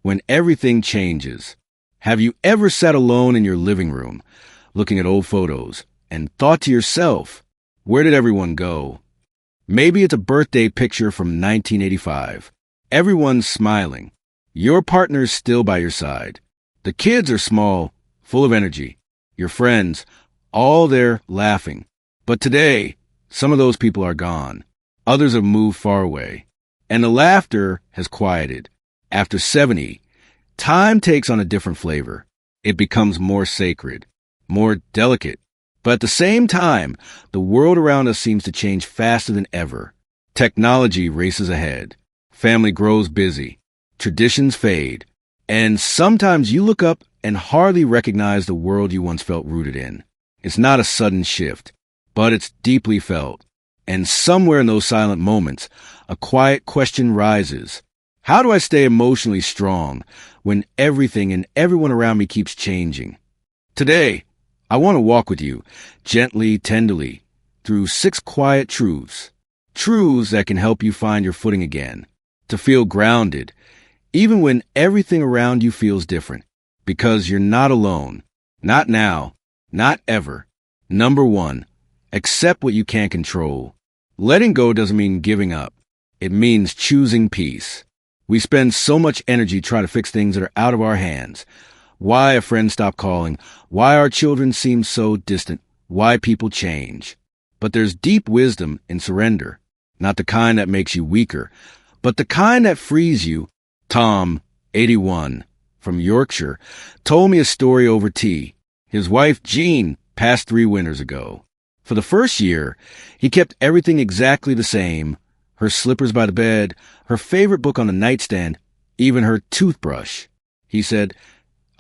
when everything changes. Have you ever sat alone in your living room, looking at old photos, and thought to yourself, where did everyone go? Maybe it's a birthday picture from 1985. Everyone's smiling. Your partner's still by your side. The kids are small, full of energy. Your friends, all there laughing. But today, some of those people are gone. Others have moved far away. And the laughter has quieted. After 70, time takes on a different flavor. It becomes more sacred, more delicate. But at the same time, the world around us seems to change faster than ever. Technology races ahead. Family grows busy. Traditions fade. And sometimes you look up and hardly recognize the world you once felt rooted in. It's not a sudden shift, but it's deeply felt. And somewhere in those silent moments, a quiet question rises. How do I stay emotionally strong when everything and everyone around me keeps changing? Today, I want to walk with you, gently, tenderly, through 6 quiet truths. Truths that can help you find your footing again, to feel grounded, even when everything around you feels different, because you're not alone. Not now, not ever. Number 1, accept what you can't control. Letting go doesn't mean giving up. It means choosing peace. We spend so much energy trying to fix things that are out of our hands. Why a friend stopped calling, why our children seem so distant, why people change. But there's deep wisdom in surrender, not the kind that makes you weaker, but the kind that frees you. Tom, 81, from Yorkshire, told me a story over tea. His wife, Jean, passed 3 winters ago. For the first year, he kept everything exactly the same. Her slippers by the bed, her favorite book on the nightstand, even her toothbrush. He said,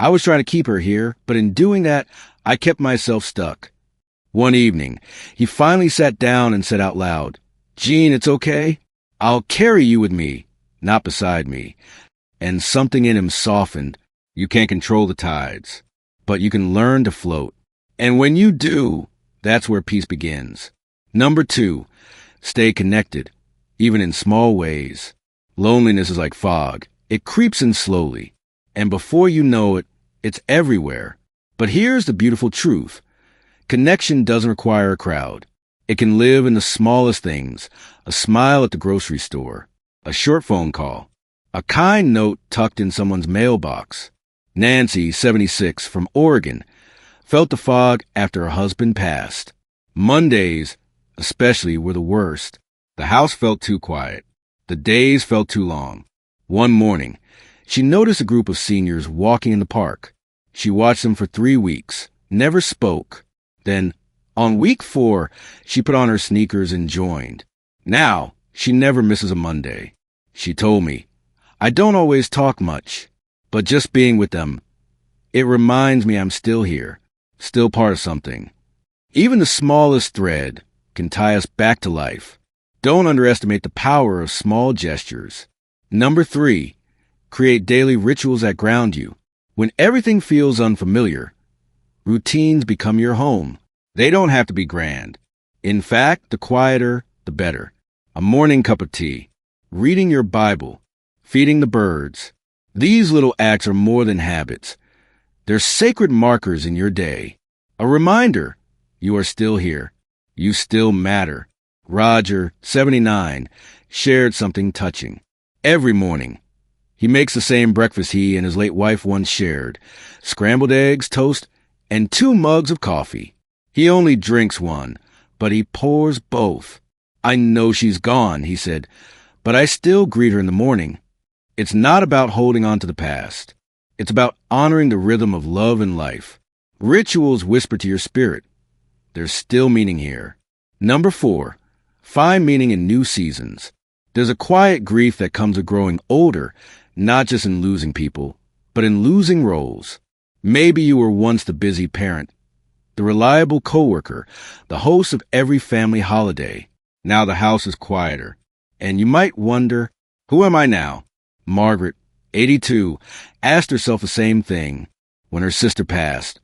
I was trying to keep her here, but in doing that, I kept myself stuck. One evening, he finally sat down and said out loud, Jean, it's okay. I'll carry you with me, not beside me. And something in him softened. You can't control the tides, but you can learn to float. And when you do, that's where peace begins. Number 2, stay connected, even in small ways. Loneliness is like fog. It creeps in slowly. And before you know it, it's everywhere. But here's the beautiful truth. Connection doesn't require a crowd. It can live in the smallest things. A smile at the grocery store. A short phone call. A kind note tucked in someone's mailbox. Nancy, 76, from Oregon, felt the fog after her husband passed. Mondays, especially, were the worst. The house felt too quiet. The days felt too long. One morning, she noticed a group of seniors walking in the park. She watched them for 3 weeks, never spoke. Then, on week 4, she put on her sneakers and joined. Now, she never misses a Monday. She told me, I don't always talk much, but just being with them, it reminds me I'm still here, still part of something. Even the smallest thread can tie us back to life. Don't underestimate the power of small gestures. Number 3, create daily rituals that ground you. When everything feels unfamiliar, routines become your home. They don't have to be grand. In fact, the quieter, the better. A morning cup of tea, reading your Bible, feeding the birds. These little acts are more than habits. They're sacred markers in your day. A reminder, you are still here. You still matter. Roger, 79, shared something touching. Every morning, he makes the same breakfast he and his late wife once shared. Scrambled eggs, toast, and 2 mugs of coffee. He only drinks one, but he pours both. I know she's gone, he said, but I still greet her in the morning. It's not about holding on to the past. It's about honoring the rhythm of love and life. Rituals whisper to your spirit. There's still meaning here. Number 4, find meaning in new seasons. There's a quiet grief that comes with growing older, not just in losing people, but in losing roles. Maybe you were once the busy parent, the reliable coworker, the host of every family holiday. Now the house is quieter. And you might wonder, who am I now? Margaret, 82, asked herself the same thing when her sister passed.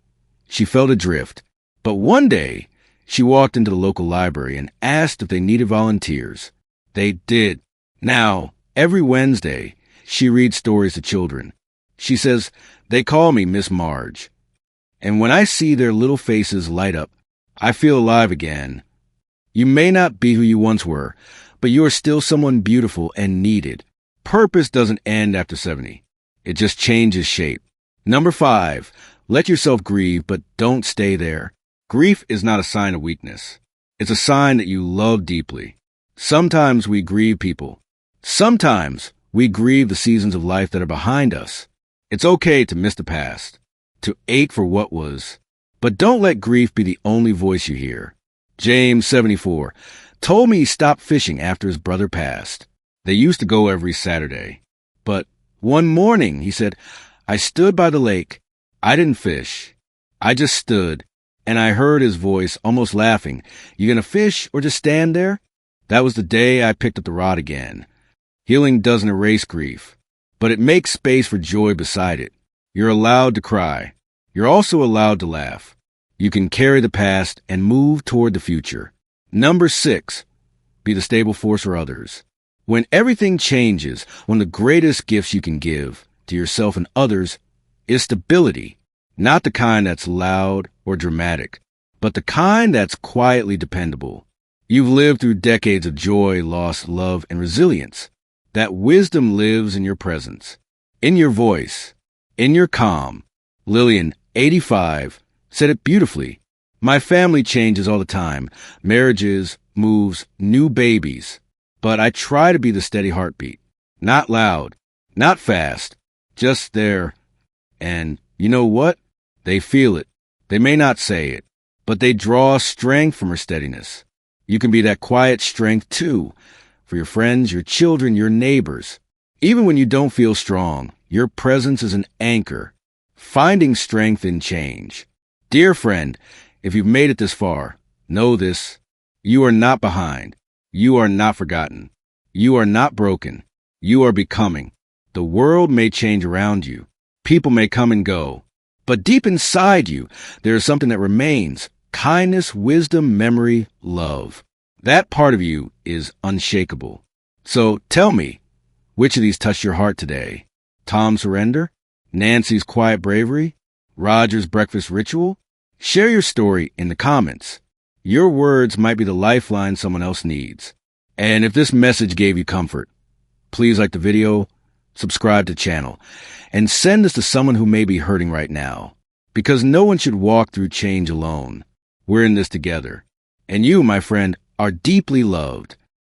She felt adrift. But one day, she walked into the local library and asked if they needed volunteers. They did. Now, every Wednesday, she reads stories to children. She says, "They call me Miss Marge." And when I see their little faces light up, I feel alive again. You may not be who you once were, but you are still someone beautiful and needed. Purpose doesn't end after 70. It just changes shape. Number 5, let yourself grieve, but don't stay there. Grief is not a sign of weakness. It's a sign that you love deeply. Sometimes we grieve people. Sometimes we grieve the seasons of life that are behind us. It's okay to miss the past, to ache for what was, but don't let grief be the only voice you hear. James, 74, told me he stopped fishing after his brother passed. They used to go every Saturday. But one morning, he said, I stood by the lake. I didn't fish. I just stood, and I heard his voice almost laughing. You gonna fish or just stand there? That was the day I picked up the rod again. Healing doesn't erase grief, but it makes space for joy beside it. You're allowed to cry. You're also allowed to laugh. You can carry the past and move toward the future. Number 6, be the stable force for others. When everything changes, one of the greatest gifts you can give to yourself and others is stability. Not the kind that's loud or dramatic, but the kind that's quietly dependable. You've lived through decades of joy, loss, love, and resilience. That wisdom lives in your presence, in your voice, in your calm. Lillian, 85, said it beautifully. My family changes all the time. Marriages, moves, new babies. But I try to be the steady heartbeat. Not loud, not fast, just there. And you know what? They feel it. They may not say it, but they draw strength from her steadiness. You can be that quiet strength too, for your friends, your children, your neighbors. Even when you don't feel strong, your presence is an anchor, finding strength in change. Dear friend, if you've made it this far, know this. You are not behind. You are not forgotten. You are not broken. You are becoming. The world may change around you. People may come and go. But deep inside you, there is something that remains. Kindness, wisdom, memory, love. That part of you is unshakable. So tell me, which of these touched your heart today? Tom's surrender? Nancy's quiet bravery? Roger's breakfast ritual? Share your story in the comments. Your words might be the lifeline someone else needs. And if this message gave you comfort, please like the video, subscribe to the channel, and send this to someone who may be hurting right now. Because no one should walk through change alone. We're in this together. And you, my friend, are deeply loved.